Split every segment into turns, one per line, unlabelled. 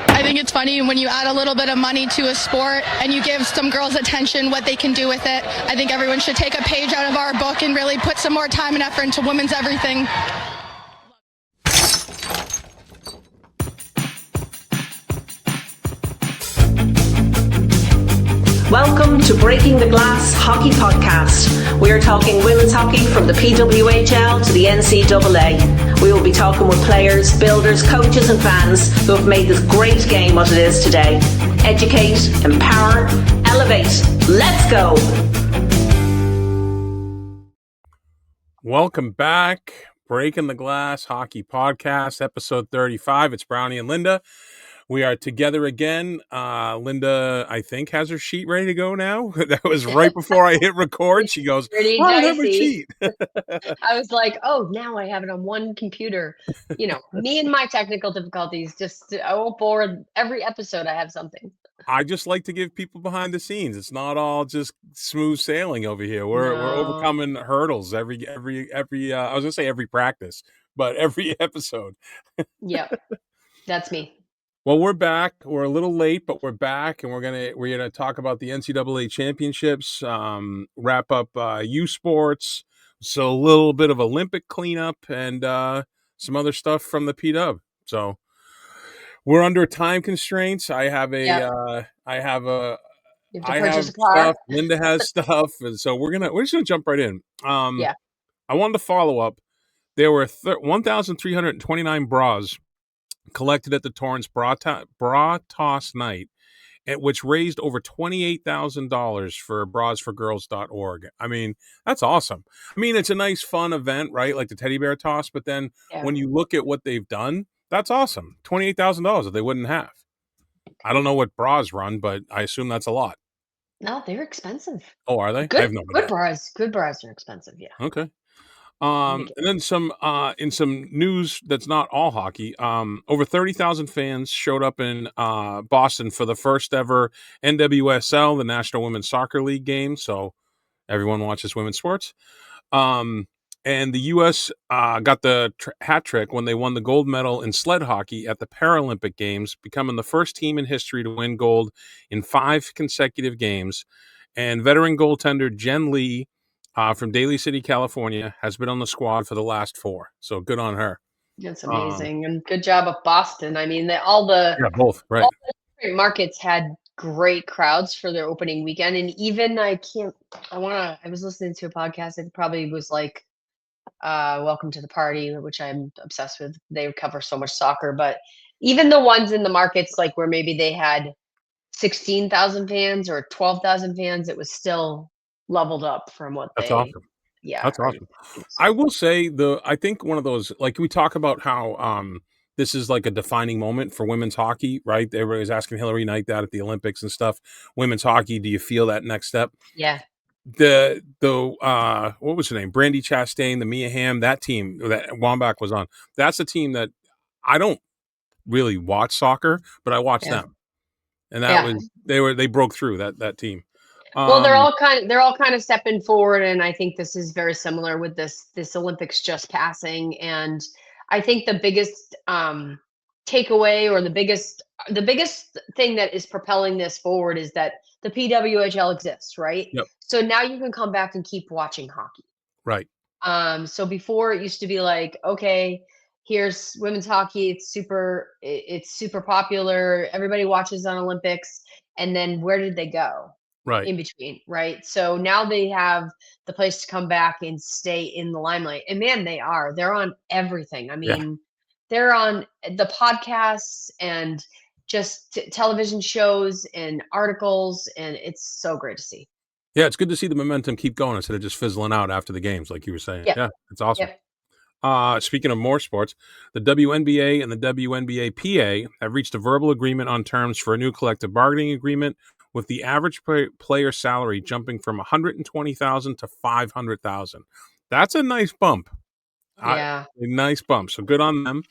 I think it's funny when you add a little bit of money to a sport and you give some girls attention, what they can do with it. I think everyone should take a page out of our book and really put some more time and effort into women's everything.
Welcome to Breaking the Glass Hockey Podcast. We are talking women's hockey from the PWHL to the NCAA. We will be talking with players, builders, coaches and fans who have made this great game what it is today. Educate, empower, elevate. Let's go!
Welcome back. Breaking the Glass Hockey Podcast, episode 35. It's Brownie and Linda. We are together again. Linda, I think, has her sheet ready to go now. That was right before I hit record. She goes,
pretty
I don't have my
dicey.
sheet.
I was like, oh, now I have it on one computer. You know, me and my technical difficulties. I won't bore every episode. I have something.
I just like to give people behind the scenes. It's not all just smooth sailing over here. We're overcoming hurdles every I was gonna say every practice, but every episode.
Yep, that's me.
Well, we're back. We're a little late, but we're back, and we're gonna talk about the NCAA Championships, wrap up USports, so a little bit of Olympic cleanup, and some other stuff from the PW. So we're under time constraints. I have stuff. Linda has stuff, and so we're just gonna jump right in. I wanted to follow up. There were 1,329 bras collected at the Torrance bra toss night, which raised over $28,000 for brasforgirls.org. I mean, that's awesome. I mean, it's a nice, fun event, right? Like the teddy bear toss. But then when you look at what they've done, that's awesome. $28,000 that they wouldn't have. I don't know what bras run, but I assume that's a lot.
No, they're expensive.
Oh, are they?
Good,
I have no idea.
Good bras are expensive. Yeah.
Okay. And then in some news that's not all hockey, over 30,000 fans showed up in Boston for the first ever NWSL, the National Women's Soccer League game. So everyone watches women's sports. And the U.S. got the hat trick when they won the gold medal in sled hockey at the Paralympic Games, becoming the first team in history to win gold in 5 consecutive games. And veteran goaltender Jen Lee from Daly City, California, has been on the squad for the last 4. So good on her.
That's amazing. And good job of Boston. I mean,
Both, right.
All the different markets had great crowds for their opening weekend. And even I was listening to a podcast. It probably was like Welcome to the Party, which I'm obsessed with. They cover so much soccer. But even the ones in the markets, like where maybe they had 16,000 fans or 12,000 fans, it was still leveled up from what
That's awesome.
Yeah,
that's awesome. I will say I think one of those, like we talk about how this is like a defining moment for women's hockey, right? Everybody was asking Hillary Knight that at the Olympics and stuff. Women's hockey, do you feel that next step?
Yeah.
The what was her name? Brandy Chastain, the Mia Hamm, that team that Wambach was on. That's a team that I don't really watch soccer, but I watch them, and that was they broke through that team.
Well, they're all kind of stepping forward, and I think this is very similar with this Olympics just passing. And I think the biggest takeaway, or the biggest thing that is propelling this forward, is that the PWHL exists, right?
Yep.
So now you can come back and keep watching hockey.
Right.
So before it used to be like, okay, here's women's hockey. It's super popular. Everybody watches on Olympics, and then where did they go?
Right.
In between, right? So now they have the place to come back and stay in the limelight. And man, they're on everything. I mean, they're on the podcasts and just television shows and articles, and it's so great to see.
Yeah, it's good to see the momentum keep going instead of just fizzling out after the games, like you were saying. Yeah, it's awesome. Speaking of more sports, the WNBA and the WNBA-PA have reached a verbal agreement on terms for a new collective bargaining agreement, with the average player salary jumping from $120,000 to $500,000. That's a nice bump.
Yeah,
a nice bump. So good on them.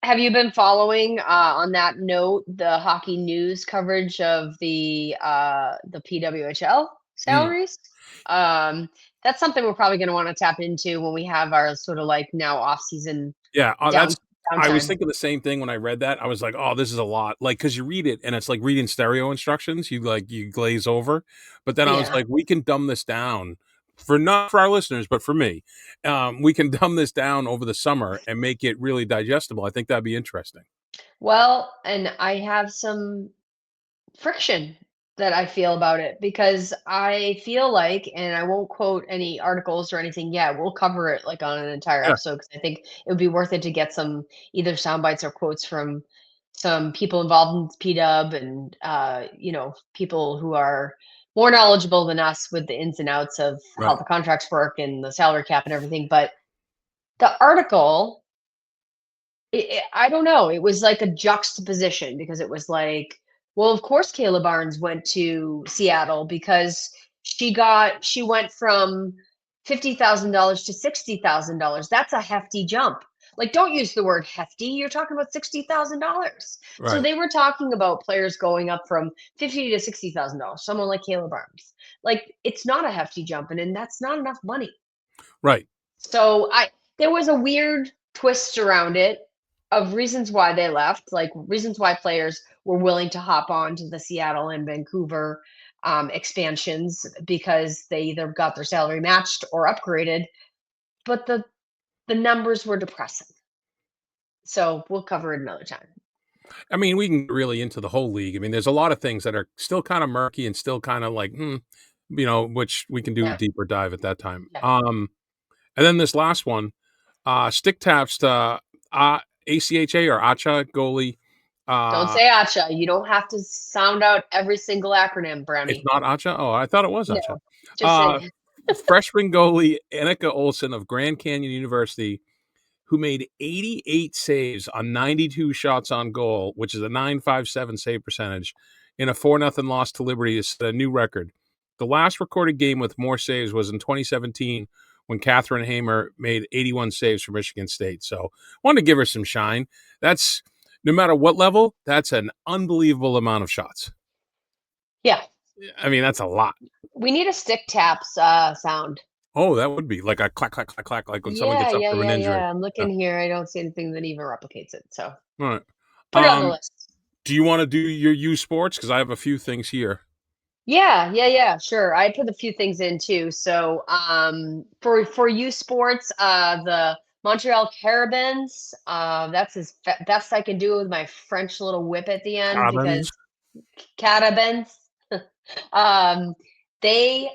Have you been following, on that note, the hockey news coverage of the PWHL salaries? That's something we're probably going to want to tap into when we have our sort of like now off season.
Yeah, that's I was
downtime.
thinking the same thing when I read that. I was like, "Oh, this is a lot." Like, because you read it and it's like reading stereo instructions. You glaze over. But then I was
Yeah.
like, "We can dumb this down for not for our listeners, but for me. We can dumb this down over the summer and make it really digestible." I think that'd be interesting.
Well, and I have some friction that I feel about it because I feel like, and I won't quote any articles or anything yet. We'll cover it like on an entire
Yeah,
episode because I think it would be worth it to get some either sound bites or quotes from some people involved in PW and people who are more knowledgeable than us with the ins and outs of how
right,
the contracts work and the salary cap and everything. But the article I don't know, it was like a juxtaposition because it was like, well, of course Kayla Barnes went to Seattle because she went from $50,000 to $60,000. That's a hefty jump. Like, don't use the word hefty. You're talking about $60,000. So
right,
they were talking about players going up from 50 to $60,000. Someone like Kayla Barnes. Like, it's not a hefty jump, and that's not enough money.
right.
So I there was a weird twist around it of reasons why they left, like reasons why players were willing to hop on to the Seattle and Vancouver expansions because they either got their salary matched or upgraded, but the numbers were depressing. So we'll cover it another time.
I mean, we can get really into the whole league. I mean, there's a lot of things that are still kind of murky and still kind of like, which we can do a
Yeah,
deeper dive at that time.
yeah.
And then this last one, stick taps to ACHA or ACHA goalie.
Don't
Uh,
say Acha. You don't have to sound out every single acronym,
it's
Brownie.
not ACHA. Oh, I thought it was ACHA.
No, just
Uh,
say
freshman goalie Annika Olsen of Grand Canyon University, who made 88 saves on 92 shots on goal, which is a 957 save percentage, in a 4-0 loss to Liberty to set a new record. The last recorded game with more saves was in 2017 when Catherine Hamer made 81 saves for Michigan State. So wanted to give her some shine. That's no matter what level, that's an unbelievable amount of shots.
yeah.
I mean, that's a lot.
We need a stick taps sound.
Oh, that would be like a clack, clack, clack, clack, like when someone
Yeah,
gets up
yeah,
from an
yeah,
injury.
yeah. I'm
Yeah.
looking here. I don't see anything that even replicates it. So
All right.
put it on the
Um,
list.
do you want to do your U Sports? Because I have a few things here.
Yeah, yeah, yeah. Sure. I put a few things in too. So for U Sports, the Montreal Carabins, that's as best I can do with my French little whip at the end
Cabins,
because Carabins, um, they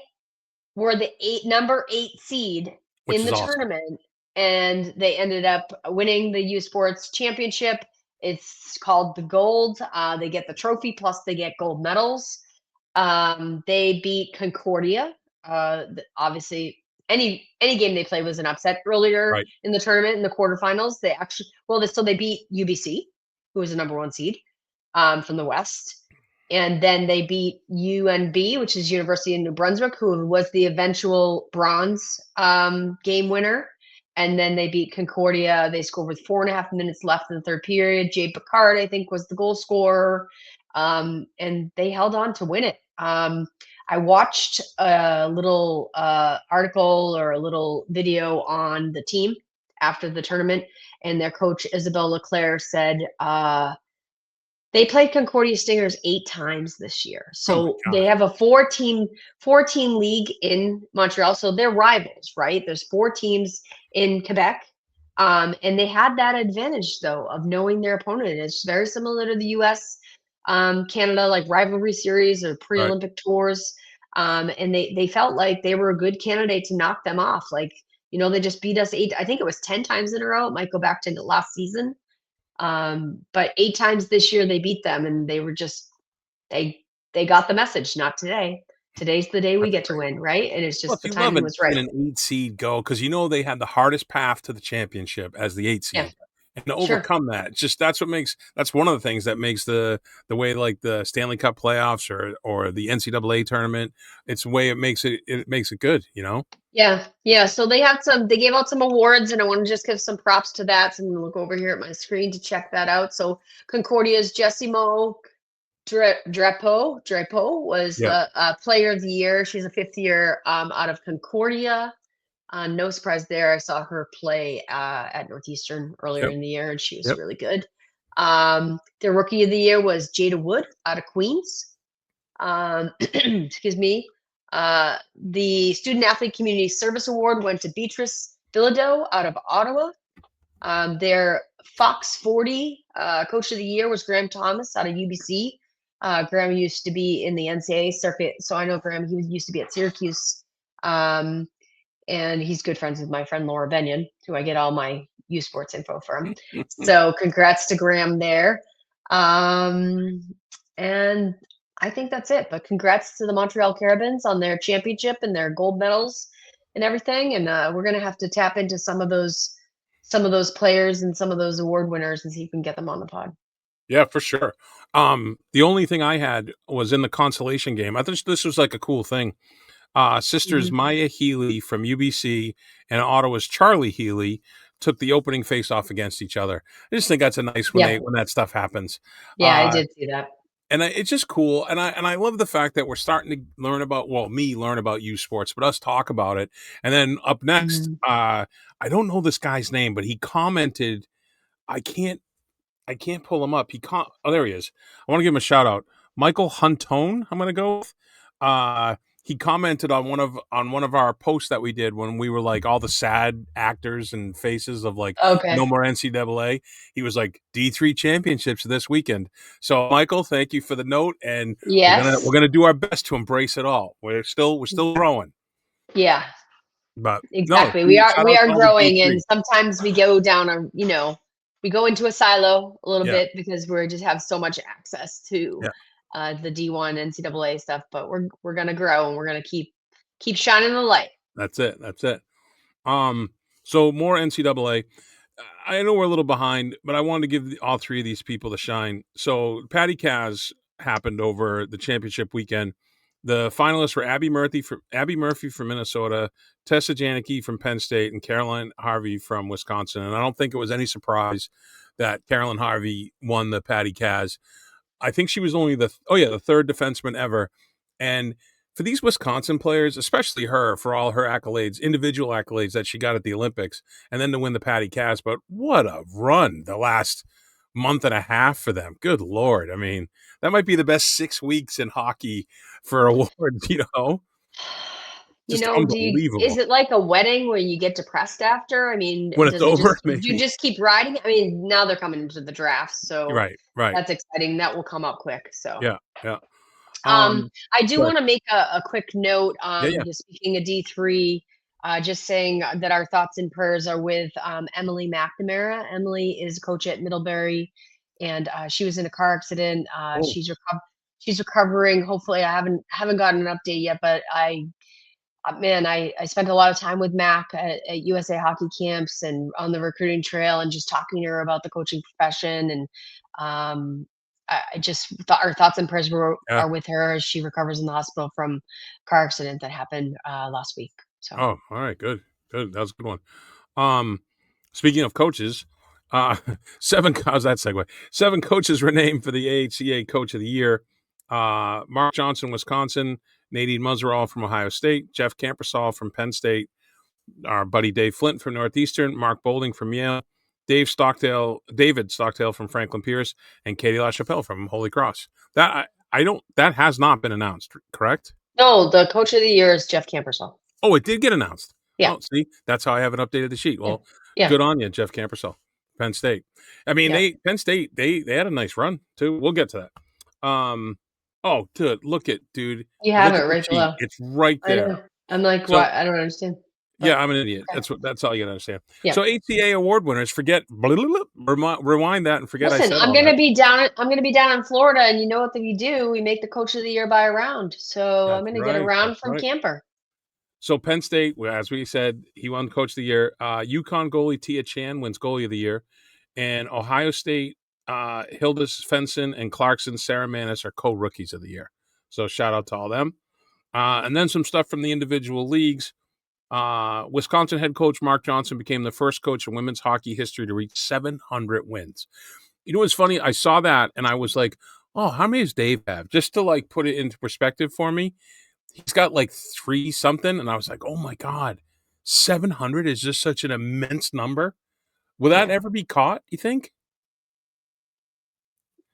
were the number 8 seed
which
in
is
the
awesome.
tournament, and they ended up winning the U Sports Championship. It's called the Gold. They get the trophy plus they get gold medals. They beat Concordia. Obviously, any game they played was an upset earlier
Right.
in the tournament in the quarterfinals. They actually they beat UBC, who was the number 1 seed from the West. And then they beat UNB, which is University of New Brunswick, who was the eventual bronze game winner. And then they beat Concordia. They scored with 4.5 minutes left in the third period. Jade Picard, I think, was the goal scorer. And they held on to win it. I watched a little article or a little video on the team after the tournament, and their coach, Isabelle Leclerc, said, they played Concordia Stingers 8 times this year.
Oh my
So they
god.
have a four-team league in Montreal. So they're rivals, right? There's 4 teams in Quebec. And they had that advantage though of knowing their opponent. It's very similar to the US Canada like rivalry series or
Right.
pre-Olympic tours. And they felt like they were a good candidate to knock them off. Like, they just beat us 8, I think it was 10 times in a row. It might go back to the last season. But 8 times this year they beat them, and they were just they got the message. Not today. Today's the day we
That's
get to
great.
win, right? And it's
Plus,
just the
you love
timing
it
was right.
seeing an 8 seed go because you know they had the hardest path to the championship as the 8
Yeah,
seed. And to
sure.
overcome that, just that's one of the things that makes the way like the Stanley Cup playoffs or the NCAA tournament, it's the way it makes it good, you know?
Yeah, yeah. So they gave out some awards, and I want to just give some props to that. So I'm gonna look over here at my screen to check that out. So Concordia's Jessimo Drapeau was
Yep.
the player of the year. She's a 5th year out of Concordia. No surprise there. I saw her play at Northeastern earlier
Yep.
in the year, and she was
Yep.
really good. The rookie of the year was Jada Wood out of Queens. Excuse me. The Student Athlete Community Service Award went to Beatrice Bilodeau out of Ottawa. Their Fox 40 Coach of the Year was Graham Thomas out of UBC. Graham used to be in the NCAA circuit, so I know Graham. He used to be at Syracuse, and he's good friends with my friend Laura Benyon, who I get all my USports info from. So congrats to Graham there. And I think that's it. But congrats to the Montreal Carabins on their championship and their gold medals and everything. And we're gonna have to tap into some of those players and some of those award winners and see if we can get them on the pod.
Yeah, for sure. The only thing I had was in the consolation game. I thought this was like a cool thing. Sisters Maya Healy from UBC and Ottawa's Charlie Healy took the opening face-off against each other. I just think that's a nice when that stuff happens.
Yeah, I did see that.
And it's just cool. And I love the fact that we're starting to learn about, learn about USports, but us talk about it. And then up next, I don't know this guy's name, but he commented, I can't pull him up. Oh, there he is. I want to give him a shout out. Michael Huntone, I'm going to go with. He commented on one of our posts that we did when we were like all the sad actors and faces of like no more NCAA. He was like D3 championships this weekend. So Michael, thank you for the note, and we're gonna do our best to embrace it all. We're still growing.
Yeah,
but
exactly. We are growing, and sometimes we go down we go into a silo a little bit because we just have so much access to the D1 NCAA stuff, but we're gonna grow and we're gonna keep shining the light.
That's it. So more NCAA. I know we're a little behind, but I wanted to give all three of these people the shine. So Patty Kaz happened over the championship weekend. The finalists were Abby Murphy from Minnesota, Tessa Janicki from Penn State, and Caroline Harvey from Wisconsin. And I don't think it was any surprise that Caroline Harvey won the Patty Kaz. I think she was only the third defenseman ever. And for these Wisconsin players, especially her, for all her accolades, individual accolades that she got at the Olympics, and then to win the Patty Kaz, but what a run the last month and a half for them. Good Lord. I mean, that might be the best 6 weeks in hockey for awards, Just unbelievable.
Is it like a wedding where you get depressed after? I mean,
when it's over,
do you just keep riding? I mean, now they're coming into the draft, so
right.
That's exciting. That will come up quick. So
yeah.
I do want to make a quick note.
Just
speaking of D3, just saying that our thoughts and prayers are with Emily McNamara. Emily is a coach at Middlebury, and she was in a car accident. She's recovering. Hopefully, I haven't gotten an update yet, but I spent a lot of time with Mac at USA Hockey camps and on the recruiting trail, and just talking to her about the coaching profession. And I just thought our thoughts and prayers are with her as she recovers in the hospital from a car accident that happened last week. So.
Oh, all right, good. That was a good one. Speaking of coaches, how's that segue? 7 coaches were named for the AHCA Coach of the Year. Mark Johnson, Wisconsin, Nadine Muzzerall from Ohio State, Jeff Campersall from Penn State, our buddy Dave Flint from Northeastern, Mark Bolding from Yale, David Stockdale from Franklin Pierce, and Katie LaChapelle from Holy Cross. That has not been announced, correct?
No, the Coach of the Year is Jeff Campersall.
Oh, it did get announced.
Yeah.
Oh, see, that's how I haven't updated the sheet. Well, good on you, Jeff Campersall, Penn State. I mean, Penn State, they had a nice run too. We'll get to that. Oh, dude.
You have it right below.
It's right there.
I'm like, what? I don't understand.
Yeah, I'm an idiot. Okay. That's all you gotta understand. Yeah. So HCA award winners, rewind that and forget.
Listen, I'm gonna be down in Florida, and you know what we do? We make the Coach of the Year by a round. So I'm gonna get a round from Camper.
So Penn State, as we said, he won Coach of the Year. UConn goalie Tia Chan wins Goalie of the Year, and Ohio State Hilda Svensson and Clarkson Sarah Manis are co-rookies of the year. So shout out to all them. And then some stuff from the individual leagues. Wisconsin head coach Mark Johnson became the first coach in women's hockey history to reach 700 wins. You know what's funny? I saw that and I was like, oh, how many does Dave have? Just to like put it into perspective for me. He's got like 3 something. And I was like, oh my God, 700 is just such an immense number. Will that ever be caught, you think?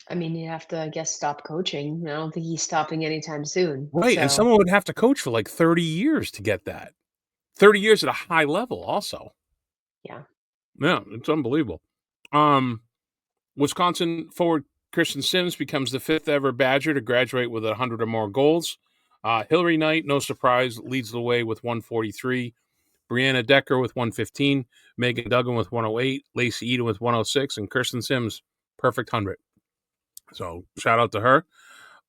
I mean, you have to, I guess, stop coaching. I don't think he's stopping anytime soon.
Right, and
So,
someone would have to coach for, like, 30 years to get that. 30 years at a high level also.
yeah.
Yeah, it's unbelievable. Wisconsin forward Christian Sims becomes the 5th ever Badger to graduate with 100 or more goals. Hillary Knight, no surprise, leads the way with 143. Brianna Decker with 115. Megan Duggan with 108. Lacey Eden with 106. And Kirsten Sims, perfect 100. So shout out to her.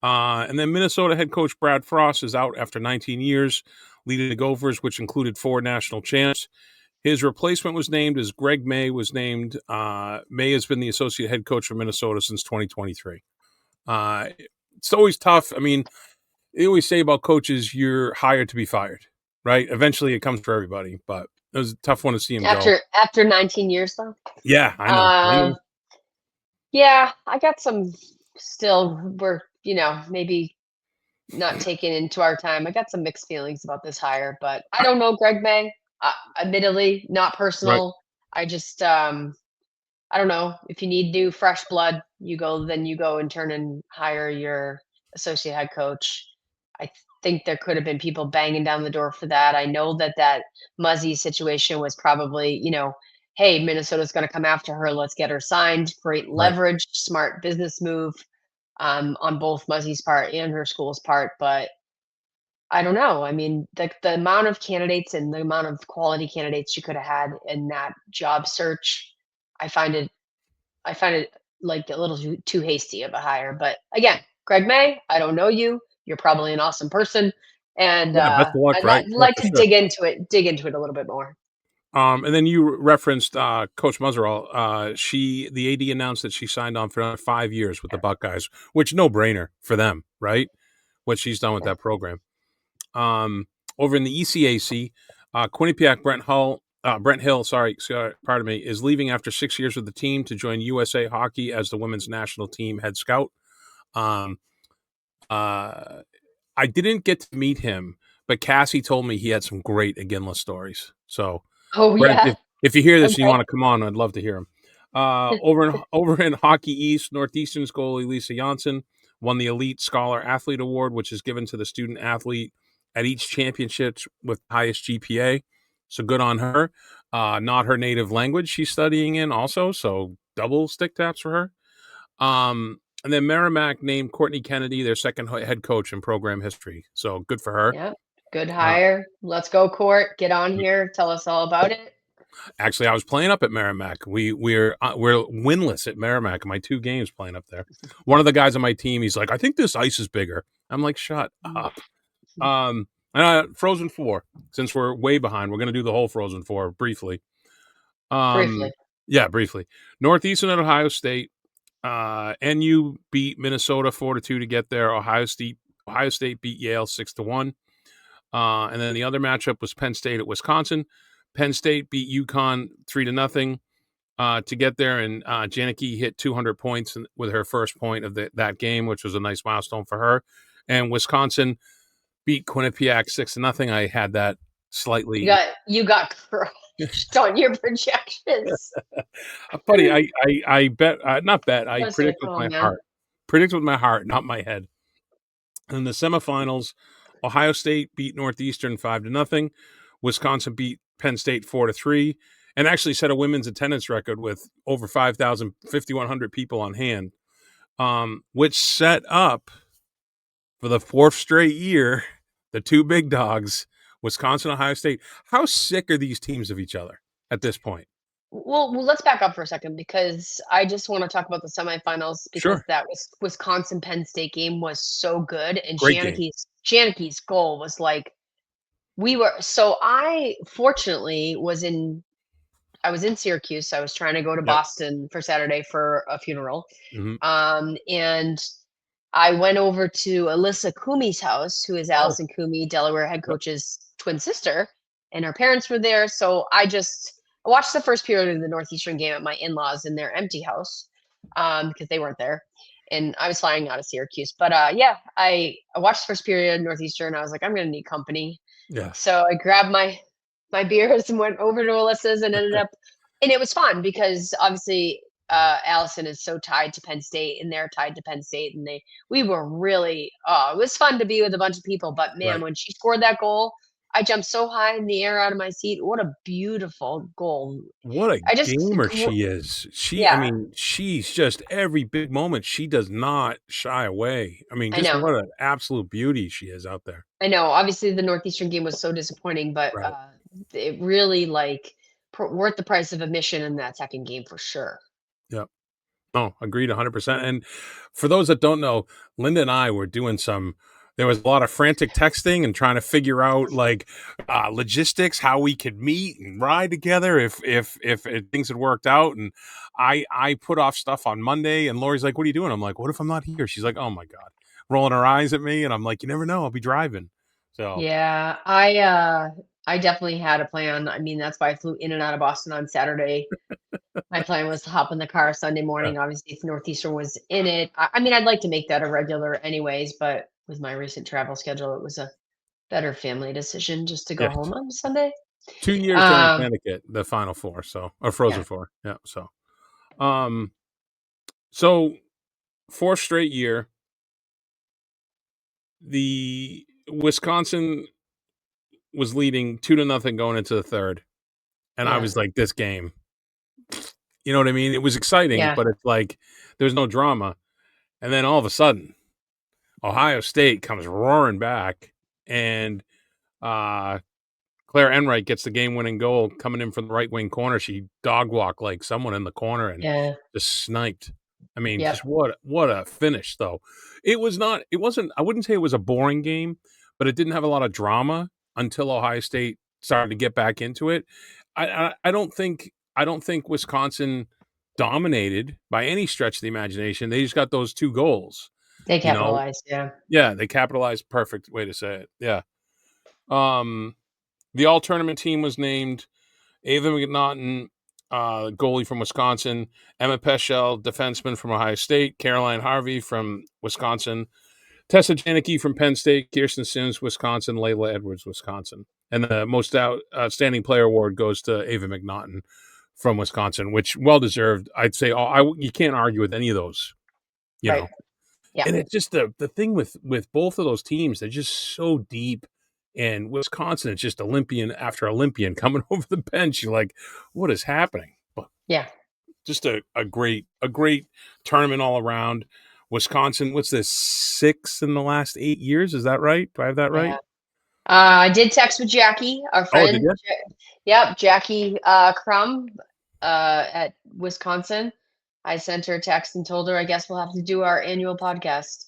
And then Minnesota head coach Brad Frost is out after 19 years, leading the Gophers, which included 4 national champs. His replacement was named as Greg May was named. May has been the associate head coach for Minnesota since 2023. It's always tough. I mean, they always say about coaches, you're hired to be fired, right? Eventually it comes for everybody, but it was a tough one to see him go.
After 19 years, though.
Yeah, I know.
Yeah, I got some still. We're maybe not taking into our time. I got some mixed feelings about this hire, but I don't know Greg May. Admittedly, not
Right.
personal. I just I don't know. If you need new fresh blood, you go and turn and hire your associate head coach. I think there could have been people banging down the door for that. I know that Muzzy situation was probably, hey, Minnesota's going to come after her. Let's get her signed. Great
Right.
leverage, smart business move on both Muzzy's part and her school's part. But I don't know. I mean, the amount of candidates and the amount of quality candidates you could have had in that job search, I find it like a little too hasty of a hire. But again, Greg May, I don't know you. You're probably an awesome person, and
Yeah, best of luck, right?
I'd
Yeah,
like
for
to
sure.
dig into it a little bit more.
And then you referenced Coach Muzzerall. The AD announced that she signed on for another 5 years with the Buckeyes, which no brainer for them, right? What she's done with that program. Over in the ECAC, Quinnipiac Brent Hill, pardon me, is leaving after 6 years with the team to join USA Hockey as the women's national team head scout. Um, I didn't get to meet him, but Cassie told me he had some great Iginla stories. So,
Oh
Brent,
yeah,
if you hear this and you
okay.
want to come on, I'd love to hear him. Over in Hockey East, Northeastern's goalie Lisa Janssen won the Elite Scholar Athlete Award, which is given to the student athlete at each championship with highest GPA. So good on her. Not her native language she's studying in also, so double stick taps for her. And then Merrimack named Courtney Kennedy their second head coach in program history. So good for her.
Yeah, good
Uh,
hire. Let's go, Court. Get on here. Tell us all about it.
Actually, I was playing up at Merrimack. We're winless at Merrimack in my 2 games playing up there. One of the guys on my team, he's like, I think this ice is bigger. I'm like, shut up. Frozen Four. Since we're way behind, we're going to do the whole Frozen Four briefly.
Briefly.
Yeah, briefly. Northeastern at Ohio State. NU beat Minnesota 4-2 to get there. Ohio State beat Yale 6-1. And then the other matchup was Penn State at Wisconsin. Penn State beat UConn 3-0 to get there, and Janicki hit 200 points with her first point of that game, which was a nice milestone for her. And Wisconsin beat Quinnipiac 6-0. I had that slightly.
You got crushed on your projections.
Buddy, I bet, not bet,
I
I
was like,
predict with
oh
my
man.
heart. Predict with my heart, not my head. In the semifinals, Ohio State beat Northeastern 5-0. Wisconsin beat Penn State 4-3, and actually set a women's attendance record with over 5,100 people on hand, which set up for the 4th straight year the 2 big dogs, Wisconsin, Ohio State. How sick are these teams of each other at this point?
Well, let's back up for a second because I just want to talk about the semifinals because
Sure,
that was Wisconsin Penn State game was so good, and
great game.
Janicki's goal was like we were. So I fortunately I was in Syracuse. I was trying to go to
Yep.
Boston for Saturday for a funeral,
Mm-hmm.
and I went over to Alyssa Kumi's house, who is
Oh,
Allison Kumi, Delaware head
yep.
coach's twin sister, and her parents were there. So I watched the first period of the Northeastern game at my in-laws in their empty house because they weren't there, and I was flying out of Syracuse. But yeah, I watched the first period Northeastern. I was like, I'm going to need company,
Yes.
so I grabbed my beers and went over to Alyssa's and ended up, and it was fun because obviously Allison is so tied to Penn State and they're tied to Penn State, and we were really, it was fun to be with a bunch of people. But man,
Right.
when she scored that goal, I jumped so high in the air out of my seat. What a beautiful goal.
What a
I just
gamer she is. I
yeah,
mean, she's just every big moment, she does not shy away. I mean,
I
just
know.
what an absolute beauty she is out there.
I know. Obviously, the Northeastern game was so disappointing, but
Right.
it really like worth the price of admission in that second game for sure.
Yep. Oh, agreed 100%. And for those that don't know, Linda and I were doing there was a lot of frantic texting and trying to figure out like logistics, how we could meet and ride together if things had worked out. And I put off stuff on Monday, and Lori's like, "What are you doing?" I'm like, "What if I'm not here?" She's like, "Oh my God," rolling her eyes at me, and I'm like, "You never know, I'll be driving." So
Yeah, I definitely had a plan. I mean, that's why I flew in and out of Boston on Saturday. My plan was to hop in the car Sunday
yeah,
morning. Obviously, if Northeastern was in it, I mean, I'd like to make that a regular anyways, but with my recent travel schedule, it was a better family decision just to go
yes,
home on Sunday.
2 years during
Um,
Connecticut, the Final Four, so or Frozen
yeah,
Four, yeah. Um, so fourth straight year, the Wisconsin was leading 2-0 going into the third, and I
yeah,
was like, "This game," you know what I mean? It was exciting,
yeah,
but it's like there's no drama, and then all of a sudden, Ohio State comes roaring back, and uh, Claire Enright gets the game-winning goal coming in from the right wing corner. She dog walked like someone in the corner and
yeah,
just sniped. I mean,
yep.
just what a finish though. It wasn't I wouldn't say it was a boring game, but it didn't have a lot of drama until Ohio State started to get back into it. I don't think Wisconsin dominated by any stretch of the imagination. They just got those 2 goals,
They
you know?
capitalized. Yeah,
Yeah, they capitalized, perfect way to say it. Yeah. Um the all tournament team was named Ava McNaughton, goalie from Wisconsin, Emma Peschel, defenseman from Ohio State, Caroline Harvey from Wisconsin, Tessa Janicki from Penn State, Kirsten Sims, Wisconsin, Layla Edwards, Wisconsin. And the most outstanding player award goes to Ava McNaughton from Wisconsin, which well deserved. I'd say you can't argue with any of those, you
right.
know.
Yeah,
And it's just the thing with both of those teams, they're just so deep. And Wisconsin is just Olympian after Olympian coming over the bench. You're like, what is happening? But
yeah,
just a great tournament all around. Wisconsin, what's this, 6 in the last 8 years? Is that right? Do I have that
yeah.
right?
I did text with Jackie, our
Oh, did
friend.
you?
Yep, Jackie Crum at Wisconsin. I sent her a text and told her, I guess we'll have to do our annual podcast.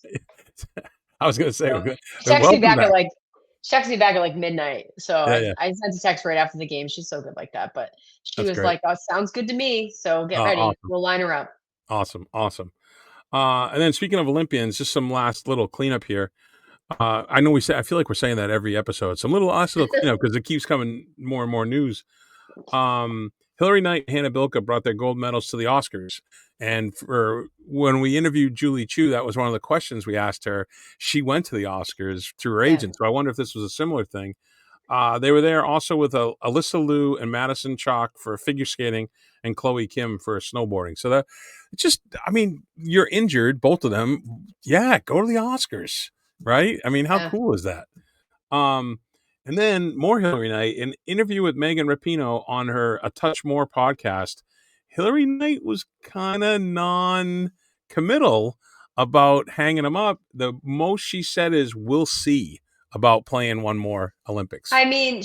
I was going to say,
So she texted me
welcome
back at
back.
like midnight. So
Yeah, yeah,
I sent a text right after the game. She's so good like that. But she
that's
was
great.
like, "Oh, sounds good to me. So get ready.
Awesome,
We'll line her up."
awesome, awesome. And then speaking of Olympians, just some last little cleanup here. I know I feel like we're saying that every episode. Some little last little cleanup because it keeps coming more and more news. Hillary Knight and Hannah Bilka brought their gold medals to the Oscars. And for when we interviewed Julie Chu, that was one of the questions we asked her. She went to the Oscars through her
Yeah.
agent. So I wonder if this was a similar thing. They were there also with Alyssa Liu and Madison Chalk for figure skating and Chloe Kim for snowboarding. So that it's just, I mean, you're injured, both of them. Yeah, go to the Oscars, right? I mean, how
Yeah.
cool is that? Um, and then more Hillary Knight, an interview with Megan Rapinoe on her A Touch More podcast. Hillary Knight was kind of non-committal about hanging him up. The most she said is, "We'll see about playing one more Olympics."
I mean,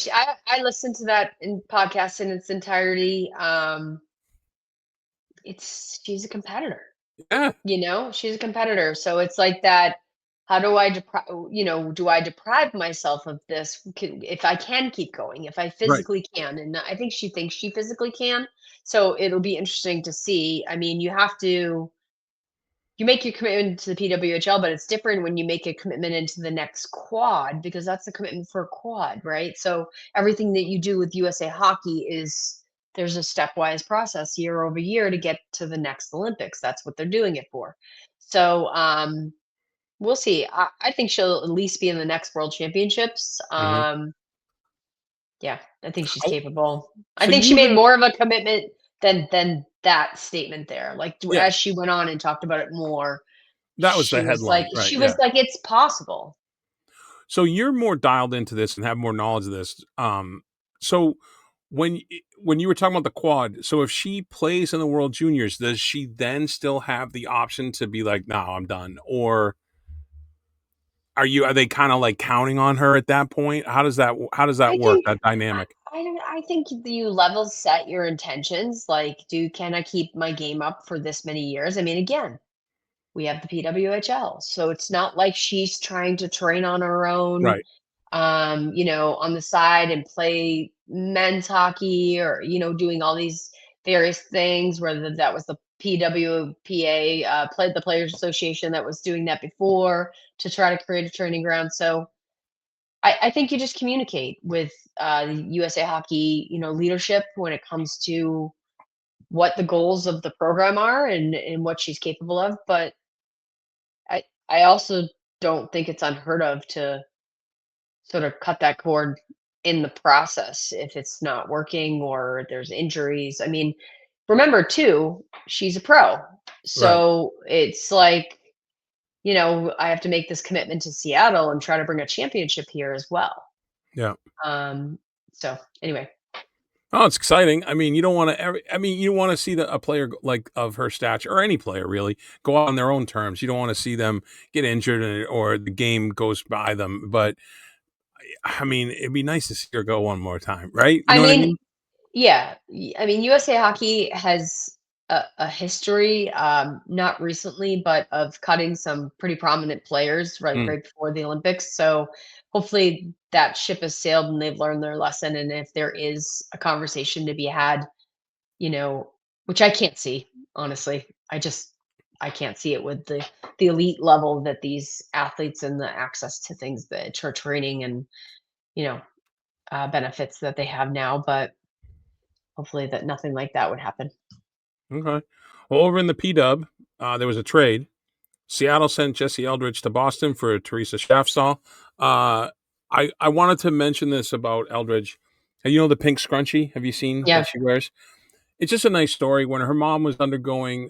I listened to that in podcast in its entirety. She's a competitor.
Yeah,
She's a competitor. So it's like that. How do I deprive, do I deprive myself of this if I can keep going, if I
right.
physically can? And I think she thinks she physically can. So it'll be interesting to see. I mean, you make your commitment to the PWHL, but it's different when you make a commitment into the next quad because that's the commitment for a quad, right? So everything that you do with USA Hockey there's a stepwise process year over year to get to the next Olympics. That's what they're doing it for. So we'll see. I think she'll at least be in the next World Championships.
Hmm.
Yeah, I think she's
Oh,
capable. I
so
think
you
she
were
made
there.
more of a commitment than that statement there. Like,
Yeah,
as she went on and talked about it more,
that was the headline, right? Yeah.
"It's possible."
So you're more dialed into this and have more knowledge of this. So when you were talking about the quad, so if she plays in the World Juniors, does she then still have the option to be like, "No, I'm done," or are they kind of like counting on her at that point? How does that
I
work?
think
That dynamic?
I think you level set your intentions, like, can I keep my game up for this many years? I mean, again, we have the PWHL, so it's not like she's trying to train on her own,
Right.
on the side and play men's hockey or, doing all these various things, whether that was the PWPA, the Players Association that was doing that before to try to create a training ground. So I think you just communicate with the USA Hockey, leadership when it comes to what the goals of the program are and what she's capable of. But I also don't think it's unheard of to sort of cut that cord in the process if it's not working or there's injuries. I mean, remember too, she's a pro.
Right.
So it's like, I have to make this commitment to Seattle and try to bring a championship here as well.
Yeah.
Um, so anyway,
Oh, it's exciting. I mean, you don't want to. I mean, you want to see a player like of her stature, or any player really, go out on their own terms. You don't want to see them get injured or the game goes by them. But I mean, it'd be nice to see her go one more time, right? You
I
know what I
mean,
mean?
yeah, I mean, USA Hockey has a history, not recently, but of cutting some pretty prominent players
Mm,
right before the Olympics. So hopefully that ship has sailed and they've learned their lesson. And if there is a conversation to be had, which I can't see, honestly, I can't see it with the elite level that these athletes and the access to things that church training and you know benefits that they have now. But hopefully that nothing like that would happen.
okay. Well, over in the PW, there was a trade. Seattle sent Jesse Eldridge to Boston for Teresa Schaffstall. I wanted to mention this about Eldridge. You know the pink scrunchie? Have you seen that
Yeah,
she wears? It's just a nice story. When her mom was undergoing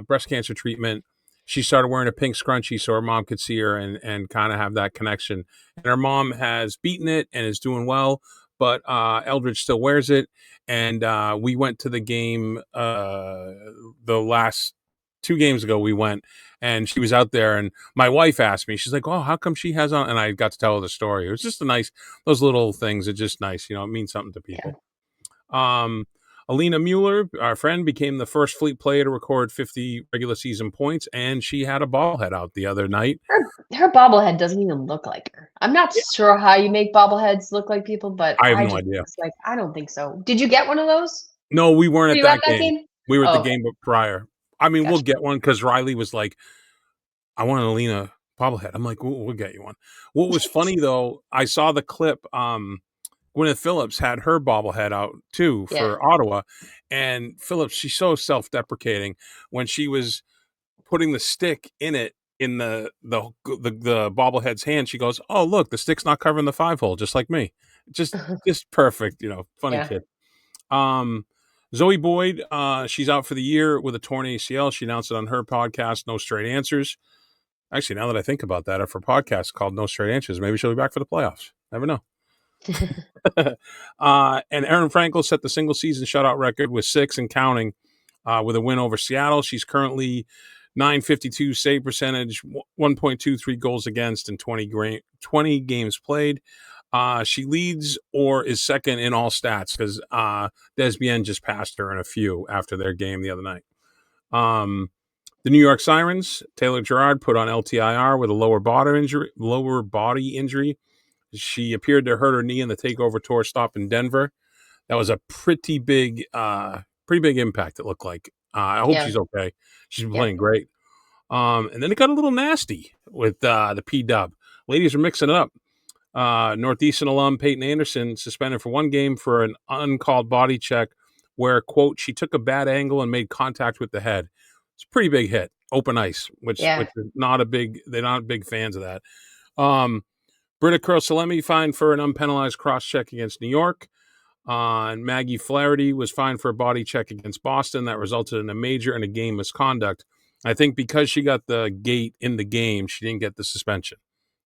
breast cancer treatment, she started wearing a pink scrunchie so her mom could see her and kind of have that connection. And her mom has beaten it and is doing well, but Eldridge still wears it. And we went to the game the last 2 games ago. We went and she was out there, and my wife asked me, she's like, "Oh, how come she has on?" And I got to tell her the story. It was just a nice, those little things are just nice. It means something to
yeah.
people. Um, Alina Mueller, our friend, became the first Fleet player to record 50 regular season points, and she had a bobblehead out the other night.
Her bobblehead doesn't even look like her. I'm not
Yeah.
sure how you make bobbleheads look like people, but
I have
I
no
just
idea.
was like, I don't think so. Did you get one of those?
No, we weren't
Were
at
you at
that
that
game.
game?
We were at the
Oh, okay,
game prior. I mean, we'll
gotcha.
get one because Riley was like, "I want an Alina bobblehead." I'm like, "We'll get you one." What was funny though, I saw the clip. Gwyneth Phillips had her bobblehead out too
Yeah,
for Ottawa, and Phillips, she's so self-deprecating when she was putting the stick in it in the bobblehead's hand. She goes, "Oh, look, the stick's not covering the 5 hole, just like me." Just perfect, funny
yeah,
kid. Um, Zoe Boyd, she's out for the year with a torn ACL. She announced it on her podcast, No Straight Answers. Actually, now that I think about that, if her podcast called No Straight Answers, maybe she'll be back for the playoffs. Never know. And Erin Frankel set the single season shutout record with 6 and counting with a win over Seattle. She's currently 952 save percentage, 1.23 goals against, and 20 games played. She leads or is second in all stats because Desbian just passed her in a few after their game the other night. The New York Sirens, Taylor Gerard put on LTIR with a lower body injury. She appeared to hurt her knee in the takeover tour stop in Denver. That was a pretty big impact. It looked like. I hope
yeah,
she's okay. She's been
yeah,
playing great. And then it got a little nasty with the P Dub. Ladies are mixing it up. Northeastern alum Peyton Anderson suspended for 1 game for an uncalled body check where, quote, she took a bad angle and made contact with the head. It's a pretty big hit, open ice, which
yeah.
is not a big, they're not big fans of that. Um, Britta Kerr-Salemi fined for an unpenalized cross-check against New York. And Maggie Flaherty was fined for a body check against Boston that resulted in a major and a game misconduct. I think because she got the gate in the game, she didn't get the suspension.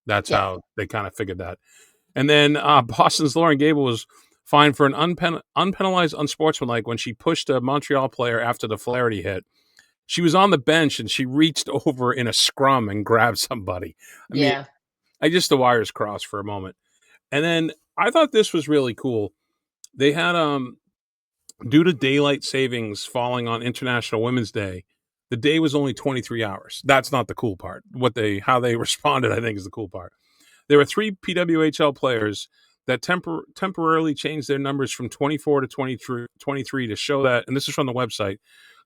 That's how they kind of figured that. And then Boston's Lauren Gable was fined for an unpenalized unsportsmanlike when she pushed a Montreal player after the Flaherty hit. She was on the bench and she reached over in a scrum and grabbed somebody. I mean, I just the wires crossed for a moment. And then I thought this was really cool. They had due to daylight savings falling on International Women's Day, the day was only 23 hours. That's not the cool part. How they responded, I think, is the cool part. There were 3 PWHL players that temporarily changed their numbers from 24 to 23 to show that, and this is from the website,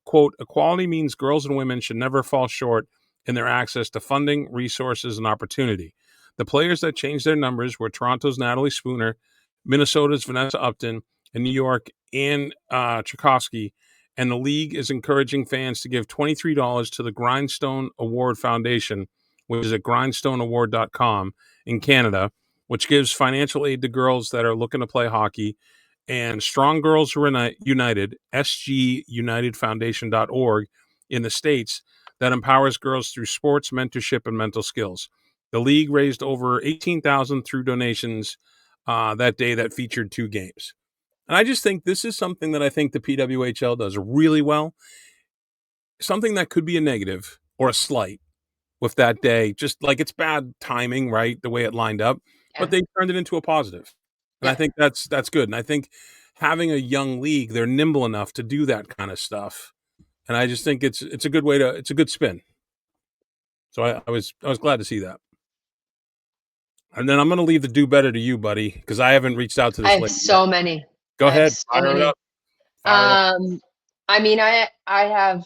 quote, equality means girls and women should never fall short in their access to funding, resources, and opportunity. The players that changed their numbers were Toronto's Natalie Spooner, Minnesota's Vanessa Upton, and New York Ann Tchaikovsky. And the league is encouraging fans to give $23 to the Grindstone Award Foundation, which is at grindstoneaward.com in Canada, which gives financial aid to girls that are looking to play hockey. And Strong Girls United, sgunitedfoundation.org in the States, that empowers girls through sports, mentorship, and mental skills. The league raised over $18,000 through donations that day that featured 2 games. And I just think this is something that I think the PWHL does really well. Something that could be a negative or a slight with that day, just like it's bad timing, right? The way it lined up, but they turned it into a positive. And I think that's good. And I think having a young league, they're nimble enough to do that kind of stuff. And I just think it's a good way it's a good spin. So I was glad to see that. And then I'm going to leave the do better to you, buddy, because I haven't reached out to this.
I have so many.
Go ahead. Fire it up.
I mean, I have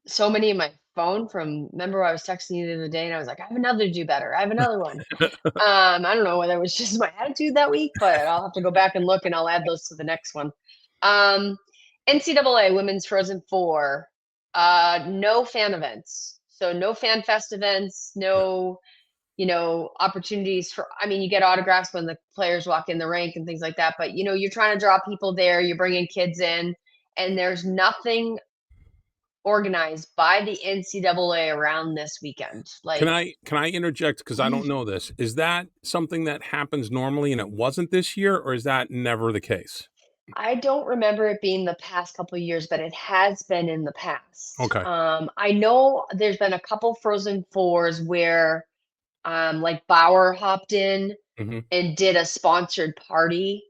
so many in my phone from, remember I was texting you the other day and I was like, I have another do better. I have another one. I don't know whether it was just my attitude that week, but I'll have to go back and look and I'll add those to the next one. NCAA Women's Frozen Four, no fan events. So no fan fest events, no, opportunities for, I mean, you get autographs when the players walk in the rink and things like that, but you're trying to draw people there, you're bringing kids in, and there's nothing organized by the NCAA around this weekend. Like,
can I interject, because I don't know this? Is that something that happens normally and it wasn't this year, or is that never the case?
I don't remember it being the past couple of years, but it has been in the past.
Okay.
I know there's been a couple Frozen Fours where like Bauer hopped in and did a sponsored party,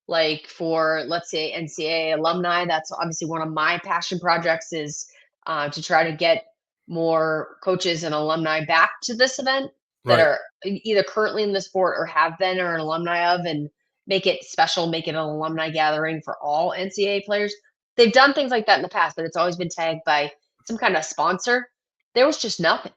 like for, let's say, NCAA alumni. That's obviously one of my passion projects, is to try to get more coaches and alumni back to this event that are either currently in the sport or have been or an alumni of, and make it special, make it an alumni gathering for all NCAA players. They've done things like that in the past, but it's always been tagged by some kind of sponsor. There was just nothing.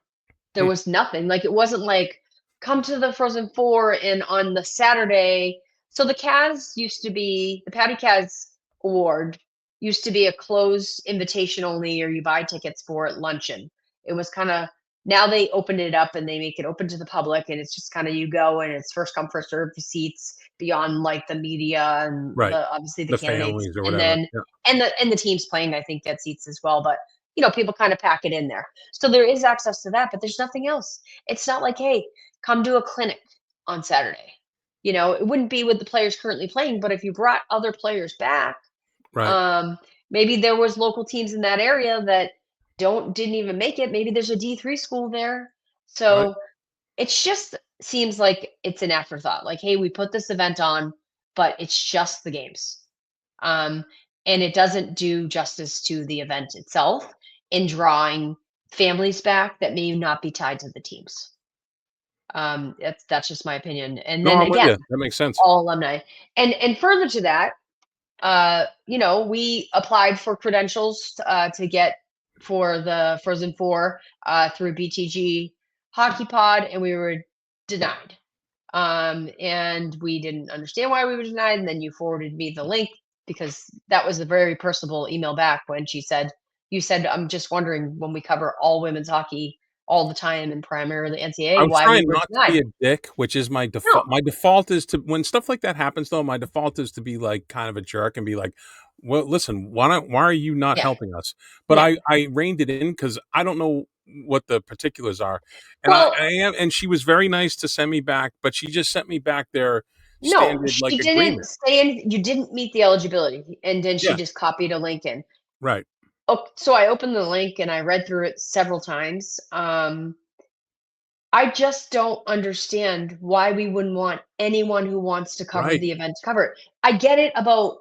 There was nothing. Like, it wasn't like, come to the Frozen Four and on the Saturday. So the Patty Kaz Award used to be a closed invitation only, or you buy tickets for it, luncheon. It was kind of, now they opened it up and they make it open to the public, and it's just kind of, you go and it's first come, first serve seats beyond like the media and obviously the candidates,
families or
and
whatever.
then and the teams playing, I think, get seats as well. But people kind of pack it in there. So there is access to that, but there's nothing else. It's not like, hey, come do a clinic on Saturday. It wouldn't be with the players currently playing, but if you brought other players back, maybe there was local teams in that area that didn't even make it. Maybe there's a D3 school there. So it just seems like it's an afterthought. Like, hey, we put this event on, but it's just the games. And it doesn't do justice to the event itself in drawing families back that may not be tied to the teams. That's just my opinion. And then again,
that makes sense.
All alumni. And further to that, we applied for credentials to get for the Frozen Four through BTG Hockey Pod, and we were denied. And we didn't understand why we were denied. And then you forwarded me the link, because that was a very personable email back when you said, I'm just wondering, when we cover all women's hockey, all the time and primarily
I
NCAA,
was
why we
trying
were
not to be
denied.
a dick, which is my default.
No.
My default is to when stuff like that happens, though, my default is to be like kind of a jerk and be like, "Well, listen, why are you not
Yeah.
helping us?" But
Yeah.
I reined it in because I don't know what the particulars are, and
Well,
I am, and she was very nice to send me back, but she just sent me back their
no,
standard like
she didn't
agreement.
say anything. You didn't meet the eligibility, and then she
Yeah,
just copied a link in.
right,
Oh, so I opened the link and I read through it several times. I just don't understand why we wouldn't want anyone who wants to cover
right,
the event to cover it. I get it about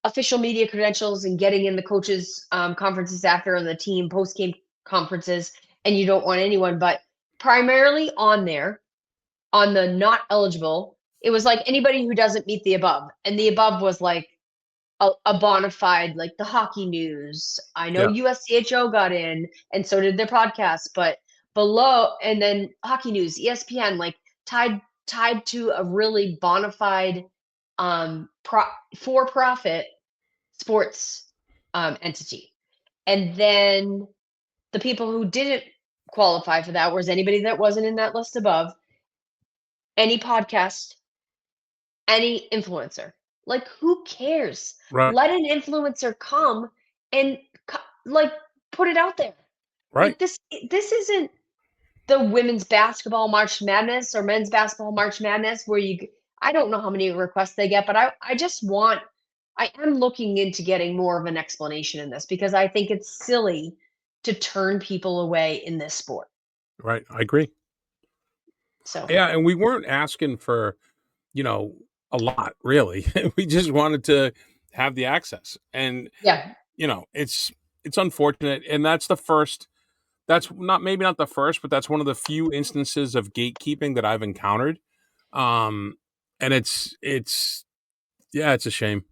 official media credentials and getting in the coaches conferences after and the team post game conferences, and you don't want anyone, but primarily on there on the not eligible, it was like anybody who doesn't meet the above, and the above was like a bona fide, like the hockey news. I know
yeah,
USCHO got in, and so did their podcast, but below, and then hockey news, ESPN, like tied to a really bona fide for profit sports entity. And then the people who didn't qualify for that was anybody that wasn't in that list above, any podcast, any influencer. Like, who cares?
right,
Let an influencer come and like put it out there.
right.
Like this isn't the women's basketball March Madness or men's basketball March Madness where I don't know how many requests they get, but I just want I am looking into getting more of an explanation in this because I think it's silly to turn people away in this sport.
Right, I agree.
So,
Yeah, and we weren't asking for, you know, a lot really. We just wanted to have the access. And,
yeah.
it's unfortunate, and that's not maybe not the first, but that's one of the few instances of gatekeeping that I've encountered. Um, and it's yeah, it's a shame.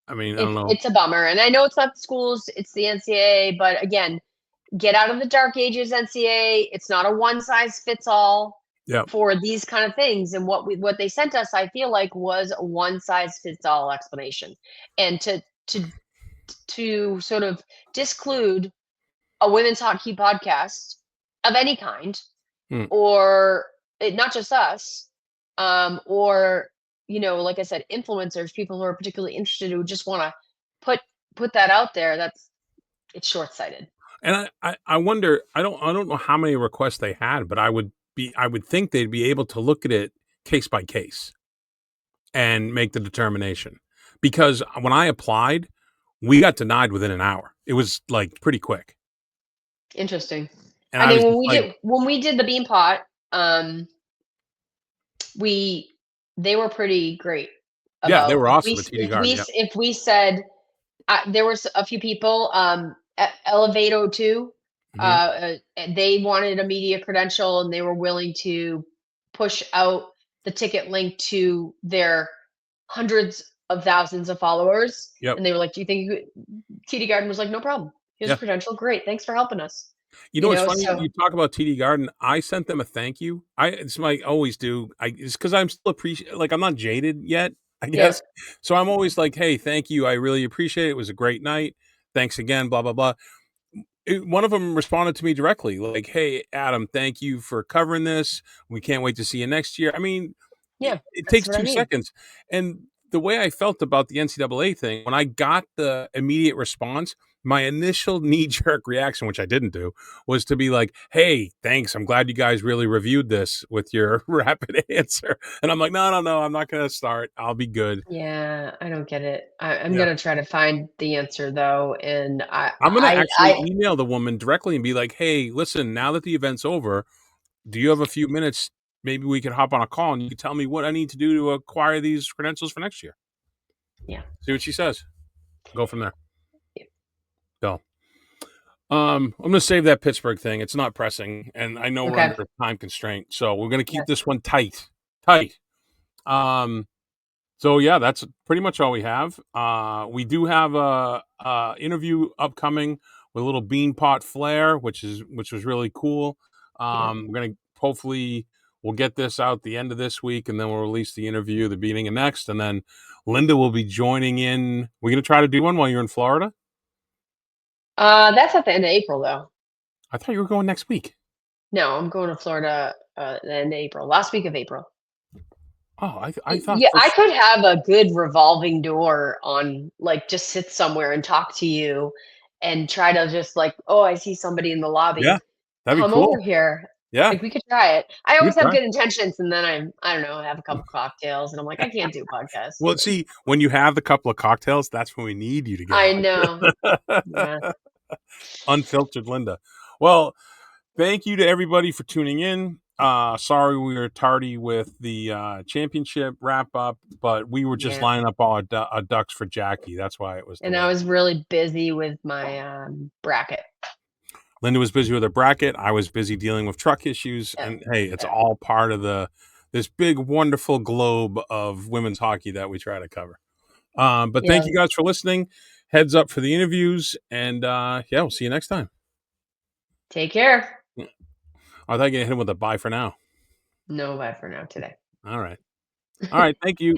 I mean, I don't know.
It's a bummer, and I know it's not the schools, it's the NCAA, but again, get out of the dark ages, NCAA. It's not a one size fits all
Yeah,
for these kind of things, and what they sent us, I feel like, was a one size fits all explanation. And to to sort of disclude a women's hockey podcast of any kind,
mm,
or not just us, or like I said, influencers, people who are particularly interested who just want to put put that out there. It's short sighted.
and I wonder. I don't know how many requests they had, but I would think they'd be able to look at it case by case and make the determination. Because when I applied, we got denied within an hour. It was like pretty quick,
Interesting.
and
I
I
mean,
was just like,
when we did the bean pot, we they were pretty great
yeah, they
about
were awesome at TD Garden. Yeah,
if we said there was a few people Elevate 02
hmm,
they wanted a media credential and they were willing to push out the ticket link to their hundreds of thousands of followers,
yep,
and they were like, do you think TD Garden was like, no problem, here's a
yeah.
credential, great, thanks for helping us,
You know what's funny?
so
You talk about TD Garden. I sent them a thank you. It's my always do. It's because I'm still appreciate. Like I'm not jaded yet, I
yeah,
guess. So I'm always like, hey, thank you. I really appreciate it. It was a great night. Thanks again. Blah blah blah. One of them responded to me directly, like, "Hey, Adam, thank you for covering this. We can't wait to see you next year." I mean,
yeah,
it
that's
takes
what I
2
mean.
seconds, and the way I felt about the NCAA thing, when I got the immediate response, my initial knee-jerk reaction, which I didn't do, was to be like, "Hey, thanks. I'm glad you guys really reviewed this with your rapid answer." And I'm like, "No, no, no. I'm not gonna start. I'll be good."
Yeah, I don't get it. I'm
Yeah.
gonna try to find the answer though, and
I'm gonna actually email the woman directly and be like, "Hey, listen, now that the event's over, do you have a few minutes? Maybe we could hop on a call and you can tell me what I need to do to acquire these credentials for next year."
yeah.
See what she says. Go from there.
Yeah.
So, I'm gonna save that Pittsburgh thing. It's not pressing, and I know we're
Okay.
under a time constraint, so we're gonna keep
Yes.
this one tight. Tight. Um, so yeah, that's pretty much all we have. We do have a interview upcoming with a little Beanpot Flair, which was really cool.
Yeah.
We're gonna hopefully we'll get this out the end of this week, and then we'll release the interview the beginning of next, and then Linda will be joining in. We're gonna try to do one while you're in Florida.
That's at the end of April though.
I thought you were going next week.
No, I'm going to Florida in April, last week of April.
Oh, I thought
Yeah, I
first.
could have a good revolving door on, like, just sit somewhere and talk to you and try to just like, "Oh, I see somebody in the
Yeah,
lobby.
that'd be
Come over
cool.
here."
Yeah,
Like, we could try it. I
you
always have
try.
good intentions, and then I don't know, I have a couple cocktails, and I'm like, "I can't do podcasts."
Well, see, when you have the couple of cocktails, that's when we need you to get
I know.
on.
Yeah.
Unfiltered Linda. Well, thank you to everybody for tuning in. Sorry we were tardy with the championship wrap up, but we were just
Yeah.
lining up all our ducks for Jackie. That's why it was
And I
delayed.
was really busy with my, bracket.
Linda was busy with her bracket. I was busy dealing with truck issues,
Yeah,
and hey, it's
yeah,
all part of this big, wonderful globe of women's hockey that we try to cover. But thank
yeah.
you guys for listening. Heads up for the interviews, and yeah, we'll see you next time.
Take care.
I thought you hit him with a bye for now.
No, bye for now today.
All right. All right. Thank you.